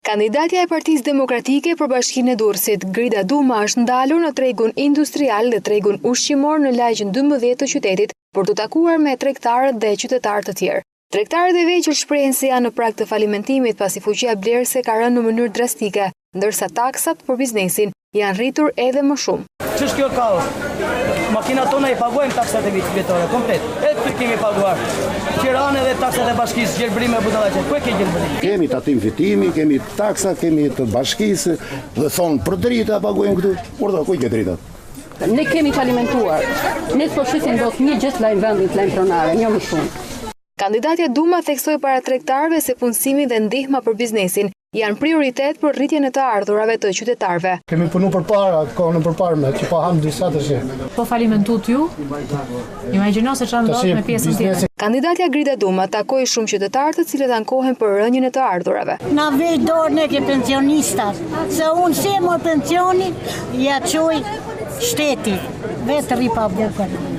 Kandidatja e Partisë Demokratike për Bashkinë e Durrësit, Grida Duma, është ndalur në tregun industrial dhe tregun ushqimor në lagjën 12 të qytetit për të takuar me tregtarët dhe qytetarë të tjerë. Tregtarët e vegjël shprehen se janë në prag të falimentimit pasi fuqia blerëse ka rënë në mënyrë drastike, ndërsa taksat për biznesin janë rritur edhe më shumë. Ç'është kjo kaos? Makinat tona i paguajmë taksat e vitore komplet. Edhe kemi paguar. Tiranë edhe taksat e bashkisë, gjelbrime e budallaqe. Ku e ke gjelbrim? Kemi tatim fitimi, kemi taksa, kemi të bashkisë, dhe thonë për drita paguajmë këtu. Por do ku i ke dritat? Ne kemi falimentuar. Ne s'po shisim dot një gjë lajm vendit, lajm pronare, jo më shumë. Kandidatja Duma theksoi para tregtarëve se punësimi dhe ndihma për biznesin janë prioritet për rritjen e të ardhurave të qytetarëve. Kemi punu përpara, kohën e përparme, që pa ham disa të shi. Po falimentut ju? Imagjino se çfarë ndodh me pjesën tjetër. Kandidatja Grida Duma takoi shumë qytetarë të cilët ankohen për rënien e të ardhurave. Na vej dorën e pensionistat, se unë se më pensioni, ja çoj shteti, vetë rri pa bukën.